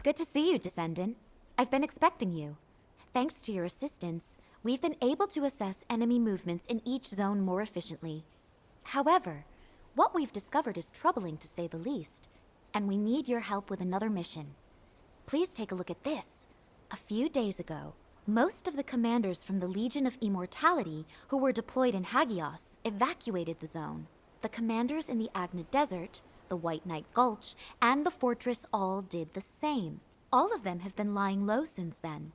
Good to see you, Descendant. I've been expecting you. Thanks to your assistance, we've been able to assess enemy movements in each zone more efficiently. However, what we've discovered is troubling to say the least, and we need your help with another mission. Please take a look at this. A few days ago, most of the commanders from the Legion of Immortality who were deployed in Hagios evacuated the zone. The commanders in the Agna Desert, the White Knight Gulch, and the fortress all did the same. All of them have been lying low since then.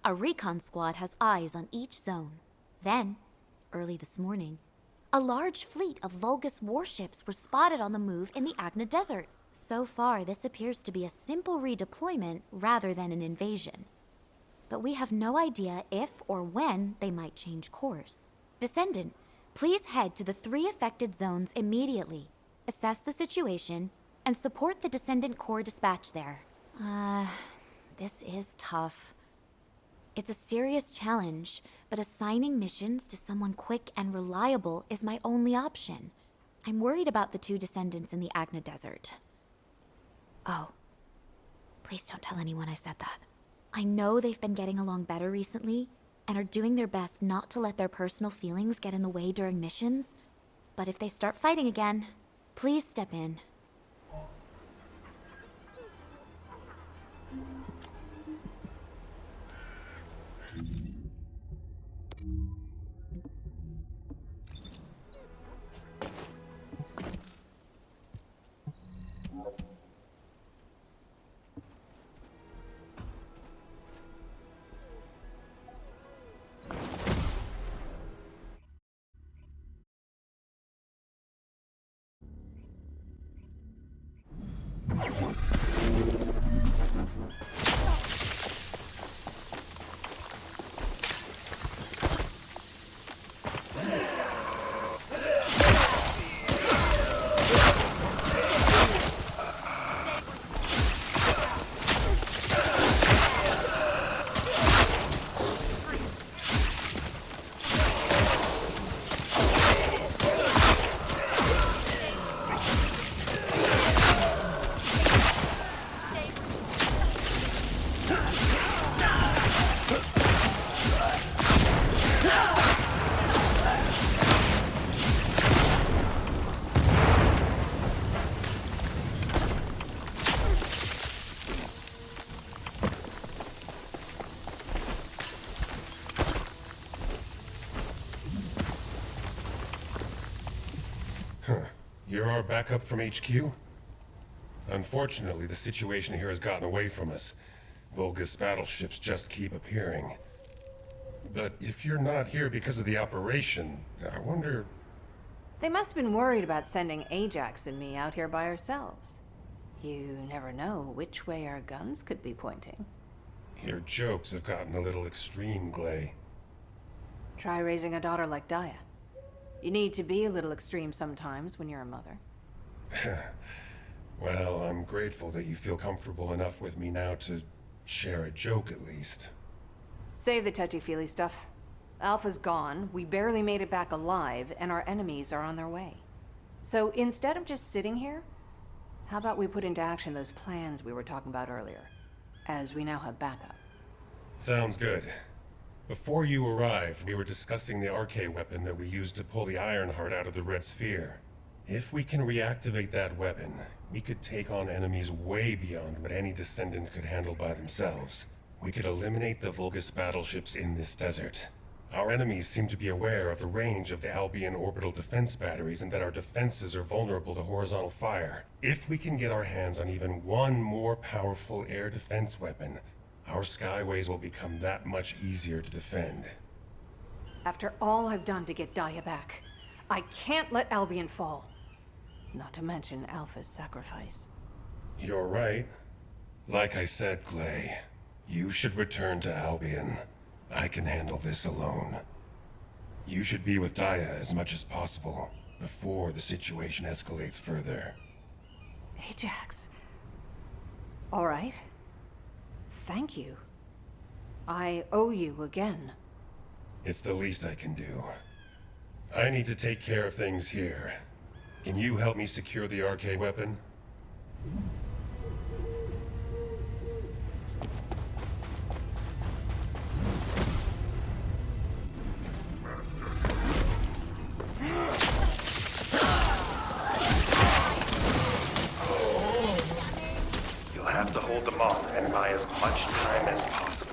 Our recon squad has eyes on each zone. Then, early this morning, a large fleet of Vulgus warships were spotted on the move in the Agna Desert. So far, this appears to be a simple redeployment rather than an invasion. But we have no idea if or when they might change course. Descendant, please head to the 3 affected zones immediately, assess the situation, and support the Descendant Corps dispatch there. This is tough. It's a serious challenge, but assigning missions to someone quick and reliable is my only option. I'm worried about the 2 Descendants in the Agna Desert. Oh, please don't tell anyone I said that. I know they've been getting along better recently, and are doing their best not to let their personal feelings get in the way during missions. But if they start fighting again, please step in. You're our backup from HQ? Unfortunately, the situation here has gotten away from us. Vulgus battleships just keep appearing. But if you're not here because of the operation, I wonder... They must have been worried about sending Ajax and me out here by ourselves. You never know which way our guns could be pointing. Your jokes have gotten a little extreme, Glay. Try raising a daughter like Daya. You need to be a little extreme sometimes when you're a mother. Well, I'm grateful that you feel comfortable enough with me now to share a joke at least. Save the touchy-feely stuff. Alpha's gone, we barely made it back alive, and our enemies are on their way. So instead of just sitting here, how about we put into action those plans we were talking about earlier, as we now have backup? Sounds good. Before you arrived, we were discussing the RK weapon that we used to pull the Ironheart out of the Red Sphere. If we can reactivate that weapon, we could take on enemies way beyond what any Descendant could handle by themselves. We could eliminate the Vulgus battleships in this desert. Our enemies seem to be aware of the range of the Albion orbital defense batteries and that our defenses are vulnerable to horizontal fire. If we can get our hands on even one more powerful air defense weapon, our skyways will become that much easier to defend. After all I've done to get Daya back, I can't let Albion fall. Not to mention Alpha's sacrifice. You're right. Like I said, Glay, you should return to Albion. I can handle this alone. You should be with Daya as much as possible before the situation escalates further. Ajax. All right. Thank you. I owe you again. It's the least I can do. I need to take care of things here. Can you help me secure the RK weapon? hold them off and buy as much time as possible.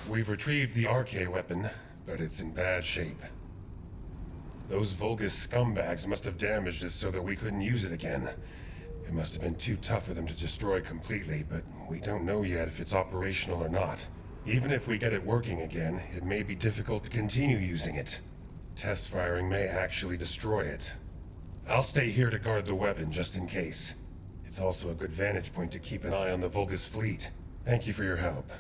We've retrieved the RK weapon, but it's in bad shape. Those Vulgus scumbags must have damaged it so that we couldn't use it again. It must have been too tough for them to destroy completely, but we don't know yet if it's operational or not. Even if we get it working again, it may be difficult to continue using it. Test firing may actually destroy it. I'll stay here to guard the weapon just in case. It's also a good vantage point to keep an eye on the Vulgus fleet. Thank you for your help.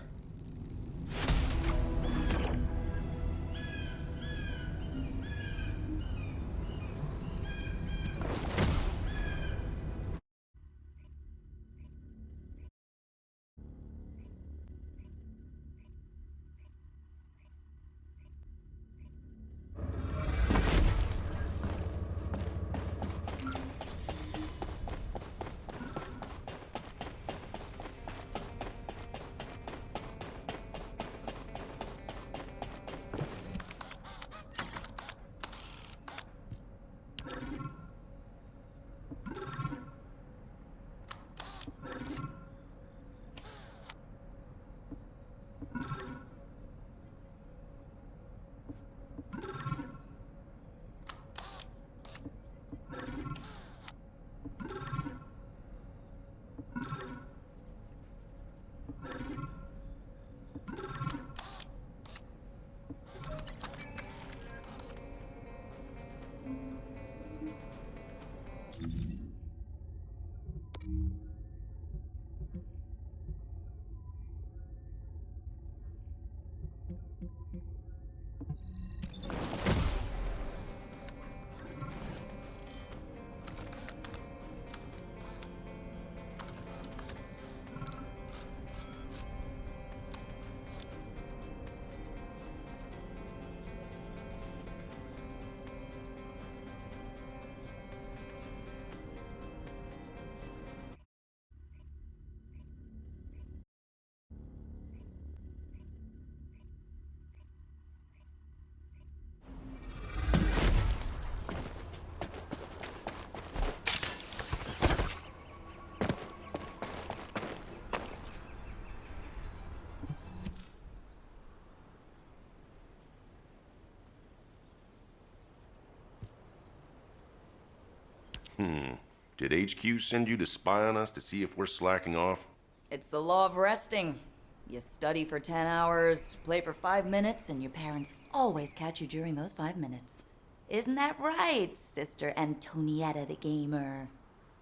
Did HQ send you to spy on us to see if we're slacking off? It's the law of resting. You study for 10 hours, play for 5 minutes, and your parents always catch you during those 5 minutes. Isn't that right, Sister Antonietta the Gamer?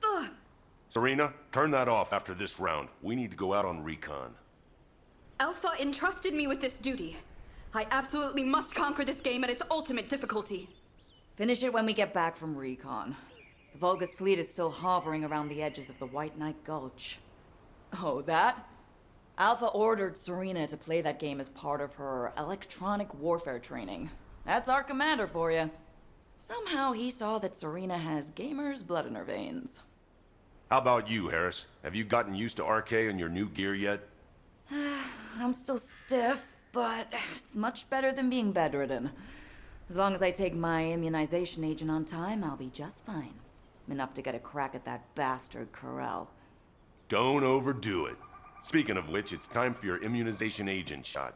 Ugh. Serena, turn that off after this round. We need to go out on recon. Alpha entrusted me with this duty. I absolutely must conquer this game at its ultimate difficulty. Finish it when we get back from recon. The Vulgus fleet is still hovering around the edges of the White Knight Gulch. Oh, that? Alpha ordered Serena to play that game as part of her electronic warfare training. That's our commander for you. Somehow he saw that Serena has gamer's blood in her veins. How about you, Harris? Have you gotten used to RK and your new gear yet? I'm still stiff, but it's much better than being bedridden. As long as I take my immunization agent on time, I'll be just fine. Enough to get a crack at that bastard Corell. Don't overdo it. Speaking of which, it's time for your immunization agent shot.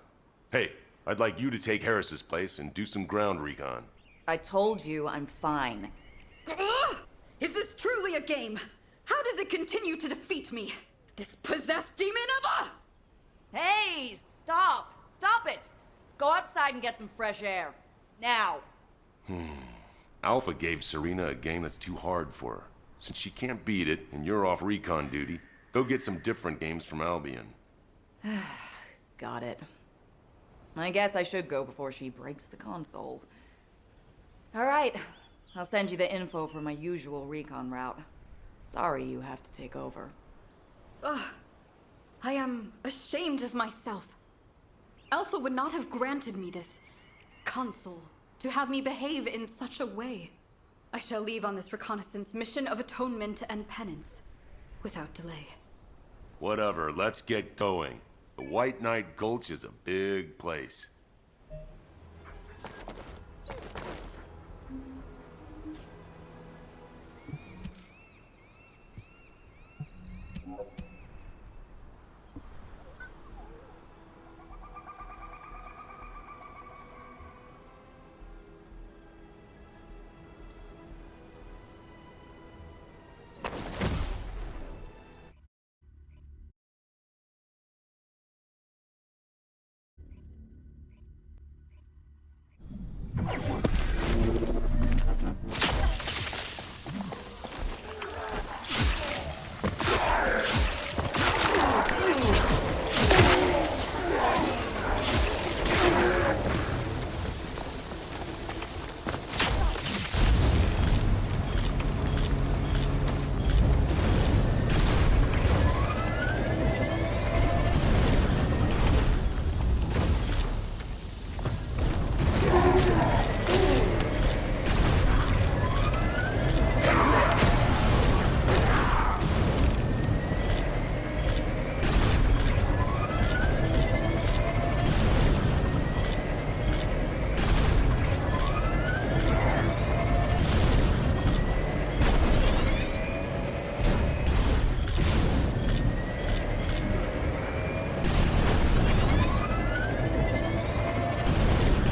Hey, I'd like you to take Harris's place and do some ground recon. I told you I'm fine. Ugh! Is this truly a game? How does it continue to defeat me? This possessed demon of a... Hey, stop! Stop it! Go outside and get some fresh air. Now! Alpha gave Serena a game that's too hard for her. Since she can't beat it and you're off recon duty, go get some different games from Albion. Got it. I guess I should go before she breaks the console. All right. I'll send you the info for my usual recon route. Sorry you have to take over. Ugh. I am ashamed of myself. Alpha would not have granted me this console to have me behave in such a way. I shall leave on this reconnaissance mission of atonement and penance without delay. Whatever, let's get going. The White Knight Gulch is a big place.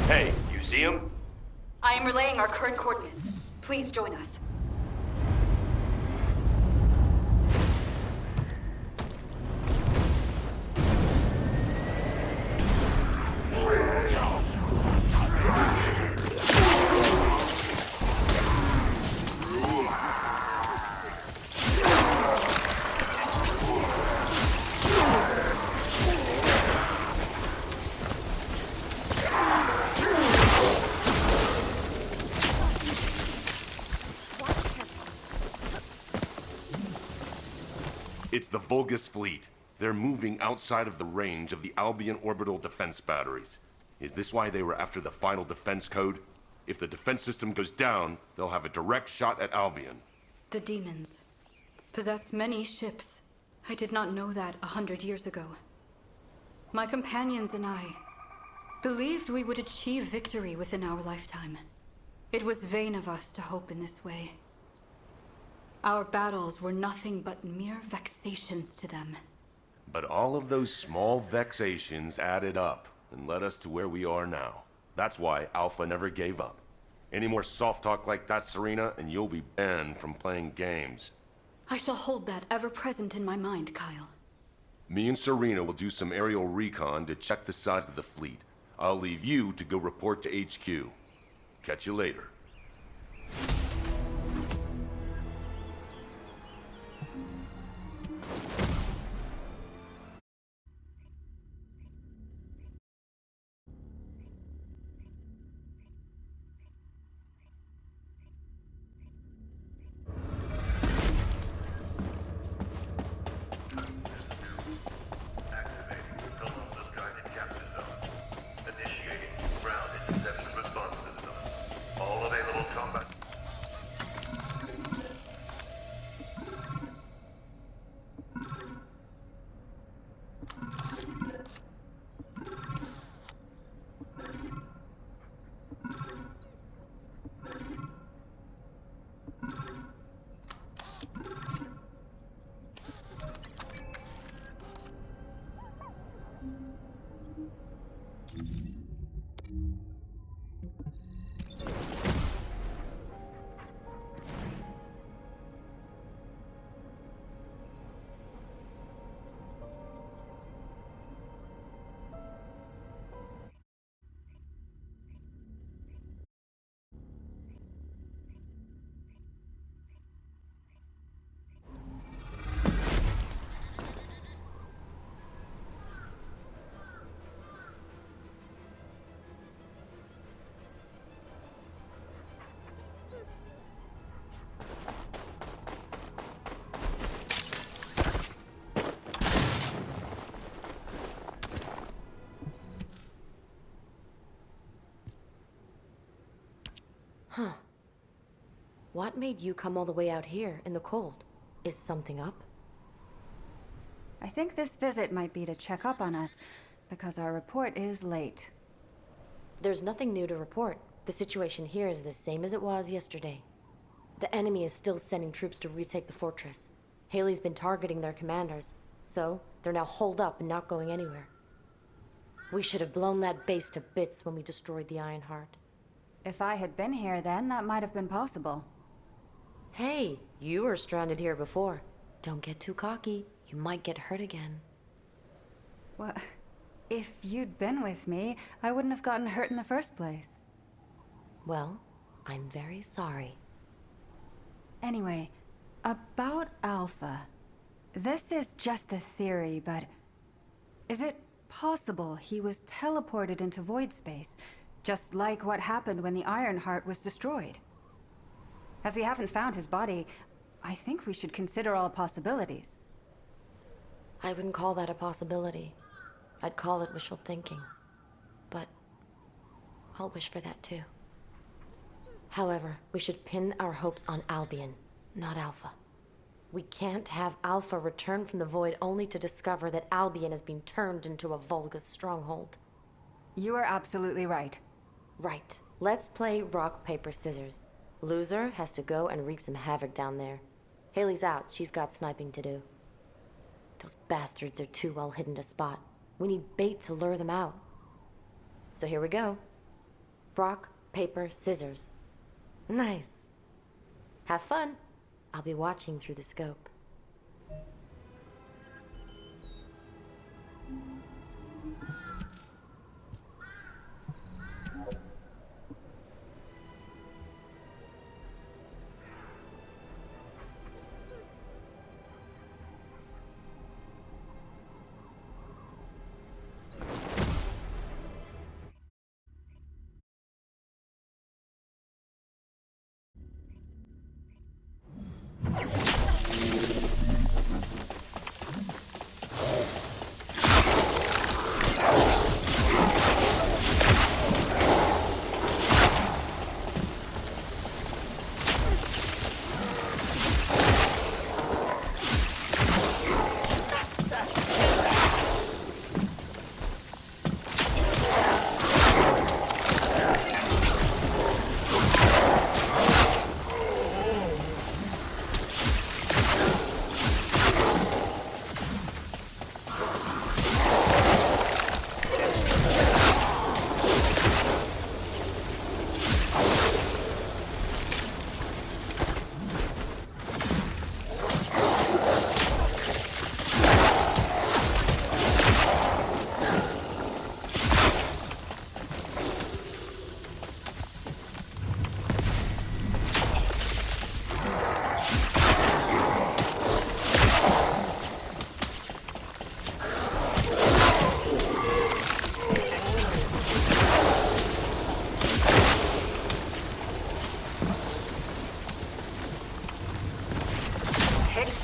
Hey, you see him? I am relaying our current coordinates. Please join us. It's the Vulgus fleet. They're moving outside of the range of the Albion orbital defense batteries. Is this why they were after the final defense code? If the defense system goes down, they'll have a direct shot at Albion. The demons possess many ships. I did not know that 100 years ago. My companions and I believed we would achieve victory within our lifetime. It was vain of us to hope in this way. Our battles were nothing but mere vexations to them. But all of those small vexations added up and led us to where we are now. That's why Alpha never gave up. Any more soft talk like that, Serena, and you'll be banned from playing games. I shall hold that ever present in my mind, Kyle. Me and Serena will do some aerial recon to check the size of the fleet. I'll leave you to go report to HQ. Catch you later. What made you come all the way out here in the cold? Is something up? I think this visit might be to check up on us, because our report is late. There's nothing new to report. The situation here is the same as it was yesterday. The enemy is still sending troops to retake the fortress. Haley's been targeting their commanders, so they're now holed up and not going anywhere. We should have blown that base to bits when we destroyed the Ironheart. If I had been here then, that might have been possible. Hey, you were stranded here before. Don't get too cocky. You might get hurt again. Well, if you'd been with me, I wouldn't have gotten hurt in the first place. Well, I'm very sorry. Anyway, about Alpha. This is just a theory, but is it possible he was teleported into void space, just like what happened when the Ironheart was destroyed? As we haven't found his body, I think we should consider all possibilities. I wouldn't call that a possibility. I'd call it wishful thinking. But I'll wish for that too. However, we should pin our hopes on Albion, not Alpha. We can't have Alpha return from the void only to discover that Albion has been turned into a Vulgus stronghold. You are absolutely right. Right. Let's play rock, paper, scissors. Loser has to go and wreak some havoc down there. Haley's out. She's got sniping to do. Those bastards are too well hidden to spot. We need bait to lure them out. So here we go. Rock, paper, scissors. Nice. Have fun. I'll be watching through the scope.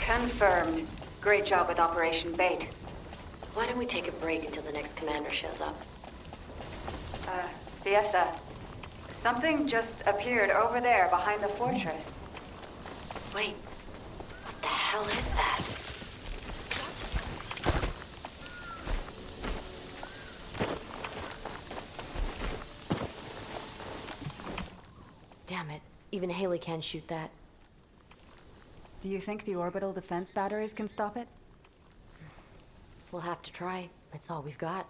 Confirmed. Great job with Operation Bait. Why don't we take a break until the next commander shows up? Fiesta. Something just appeared over there behind the fortress. Wait. What the hell is that? Damn it. Even Haley can't shoot that. Do you think the orbital defense batteries can stop it? We'll have to try. That's all we've got.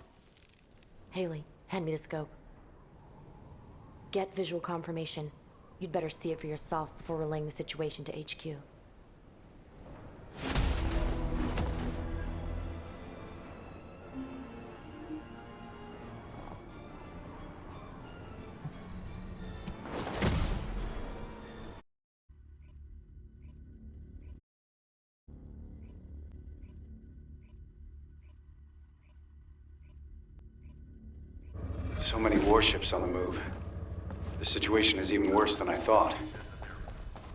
Haley, hand me the scope. Get visual confirmation. You'd better see it for yourself before relaying the situation to HQ. So many warships on the move. The situation is even worse than I thought.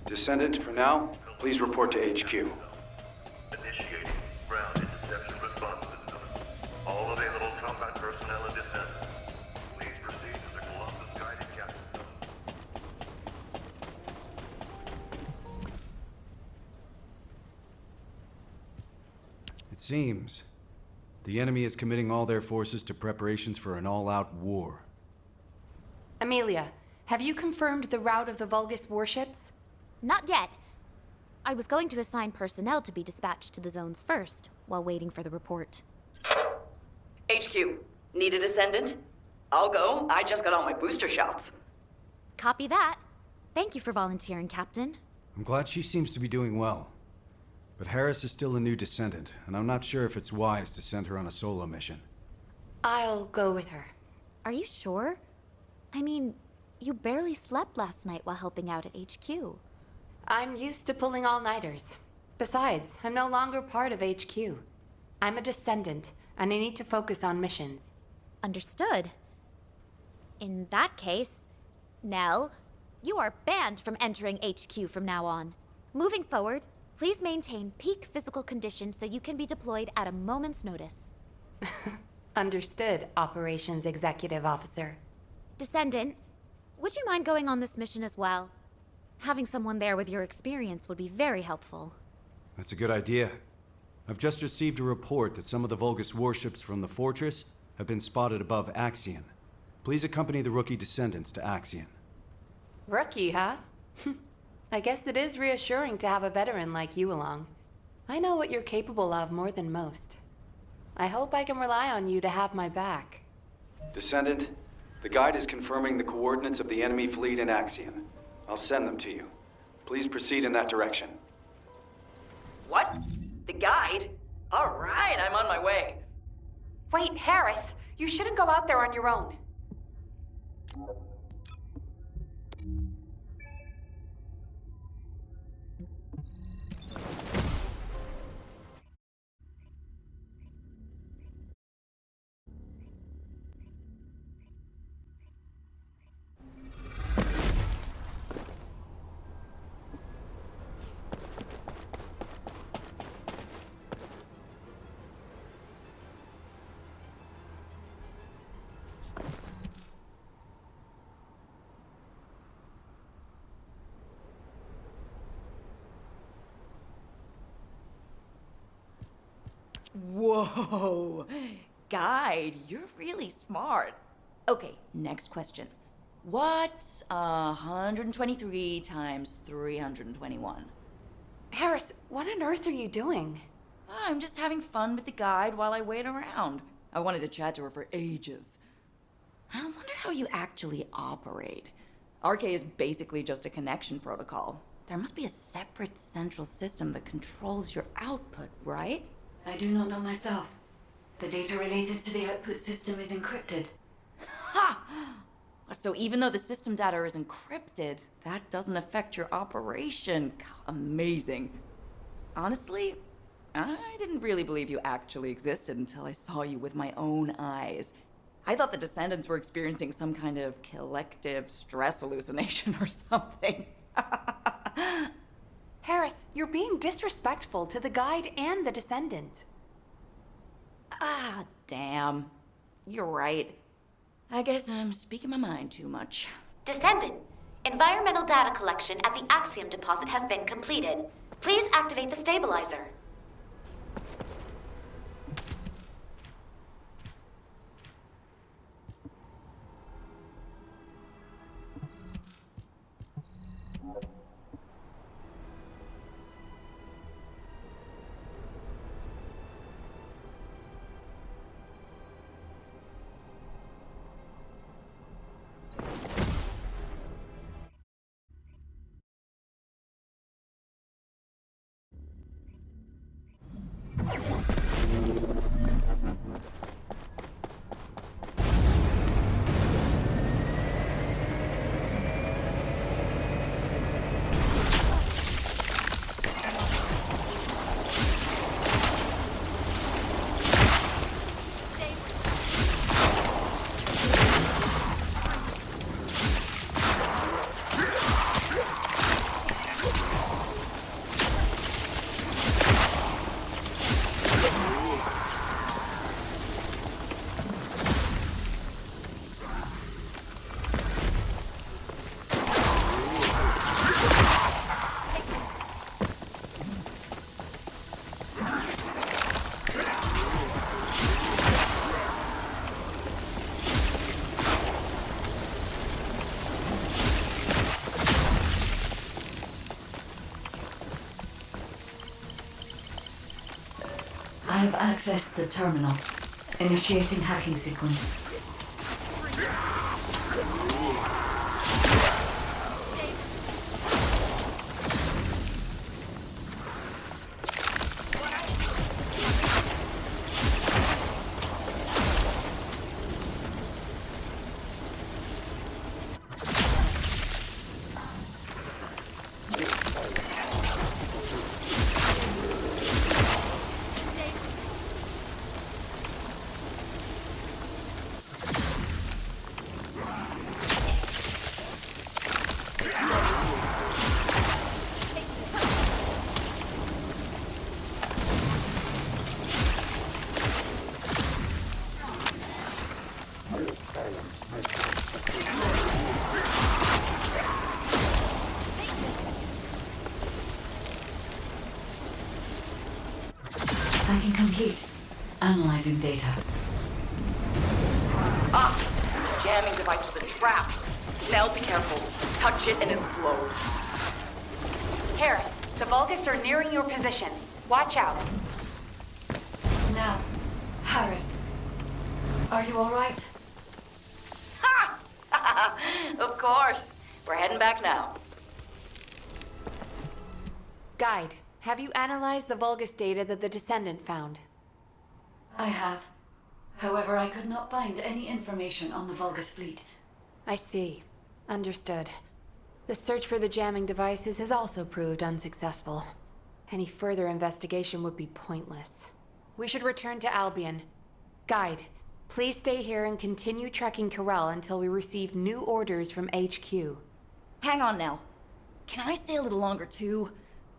Descendant, for now, please report to HQ. Initiating ground interception response system. All available combat personnel in descent. Please proceed to the Colossus guided capture zone. seems. The enemy is committing all their forces to preparations for an all-out war. Amelia, have you confirmed the route of the Vulgus warships? Not yet. I was going to assign personnel to be dispatched to the zones first, while waiting for the report. HQ, need a Descendant? I'll go. I just got all my booster shots. Copy that. Thank you for volunteering, Captain. I'm glad she seems to be doing well. But Harris is still a new Descendant, and I'm not sure if it's wise to send her on a solo mission. I'll go with her. Are you sure? I mean, you barely slept last night while helping out at HQ. I'm used to pulling all-nighters. Besides, I'm no longer part of HQ. I'm a Descendant, and I need to focus on missions. Understood. In that case, Nell, you are banned from entering HQ from now on. Moving forward, please maintain peak physical condition so you can be deployed at a moment's notice. Understood, Operations Executive Officer. Descendant, would you mind going on this mission as well? Having someone there with your experience would be very helpful. That's a good idea. I've just received a report that some of the Vulgus warships from the Fortress have been spotted above Axion. Please accompany the rookie Descendants to Axion. Rookie, huh? I guess it is reassuring to have a veteran like you along. I know what you're capable of more than most. I hope I can rely on you to have my back. Descendant, the guide is confirming the coordinates of the enemy fleet in Axion. I'll send them to you. Please proceed in that direction. What? The guide? All right, I'm on my way. Wait, Harris! You shouldn't go out there on your own. Whoa! Guide, you're really smart. Okay, next question. What's 123 times 321? Harris, what on earth are you doing? I'm just having fun with the guide while I wait around. I wanted to chat to her for ages. I wonder how you actually operate. RK is basically just a connection protocol. There must be a separate central system that controls your output, right? I do not know myself. The data related to the output system is encrypted. Ha! So even though the system data is encrypted, that doesn't affect your operation. Amazing. Honestly, I didn't really believe you actually existed until I saw you with my own eyes. I thought the Descendants were experiencing some kind of collective stress hallucination or something. Harris, you're being disrespectful to the guide and the Descendant. Ah, damn. You're right. I guess I'm speaking my mind too much. Descendant, environmental data collection at the Axiom deposit has been completed. Please activate the stabilizer. I've accessed the terminal. Initiating hacking sequence. Hacking complete. Analyzing data. Ah! The jamming device was a trap. Nell, be careful. Touch it and it'll blow. Harris, the Vulgus are nearing your position. Watch out. Now, Harris. Are you alright? Ha! Of course. We're heading back now. Guide, have you analyzed the Vulgus data that the Descendant found? I have. However, I could not find any information on the Vulgus fleet. I see. Understood. The search for the jamming devices has also proved unsuccessful. Any further investigation would be pointless. We should return to Albion. Guide, please stay here and continue tracking Corel until we receive new orders from HQ. Hang on, Nell. Can I stay a little longer too?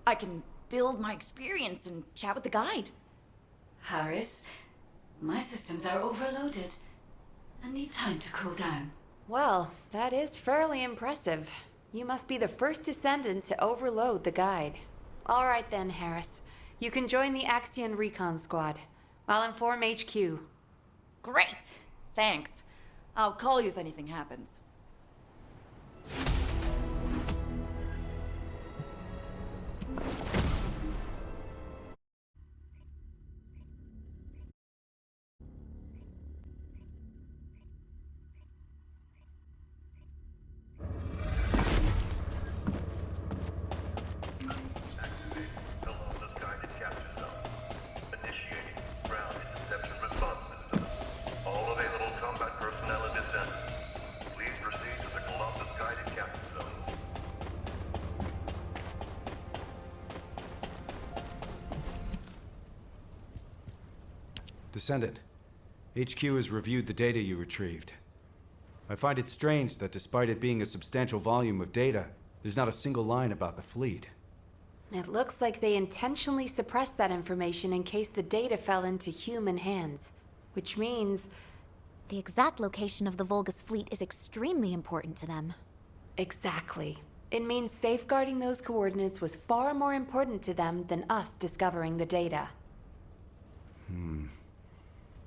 I can build my experience and chat with the guide. Harris, my systems are overloaded and need time to cool down. Well, that is fairly impressive. You must be the first Descendant to overload the guide. All right then, Harris. You can join the Axion Recon Squad. I'll inform HQ. Great! Thanks. I'll call you if anything happens. Columbus guided capture zone. Initiating ground interception response system. All available combat personnel and descendants. Please proceed to the Columbus guided capture zone. Descendant, HQ has reviewed the data you retrieved. I find it strange that despite it being a substantial volume of data, there's not a single line about the fleet. It looks like they intentionally suppressed that information in case the data fell into human hands. Which means... The exact location of the Vulgus fleet is extremely important to them. Exactly. It means safeguarding those coordinates was far more important to them than us discovering the data.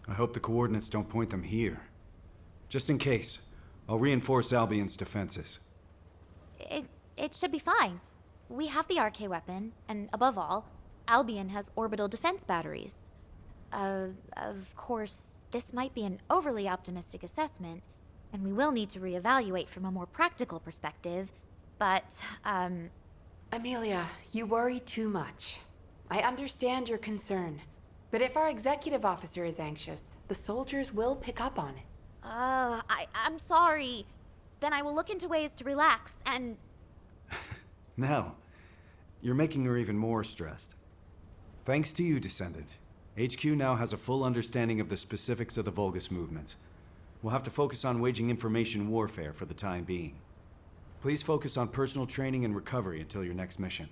I hope the coordinates don't point them here. Just in case, I'll reinforce Albion's defenses. It should be fine. We have the RK weapon, and above all, Albion has orbital defense batteries. Of course, this might be an overly optimistic assessment, and we will need to reevaluate from a more practical perspective, but, Amelia, you worry too much. I understand your concern, but if our executive officer is anxious, the soldiers will pick up on it. I'm sorry. Then I will look into ways to relax, and... Now, you're making her even more stressed. Thanks to you, Descendant, HQ now has a full understanding of the specifics of the Vulgus movements. We'll have to focus on waging information warfare for the time being. Please focus on personal training and recovery until your next mission.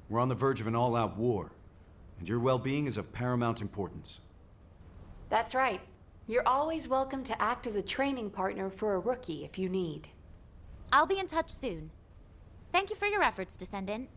We're on the verge of an all-out war, and your well-being is of paramount importance. That's right. You're always welcome to act as a training partner for a rookie if you need. I'll be in touch soon. Thank you for your efforts, Descendant.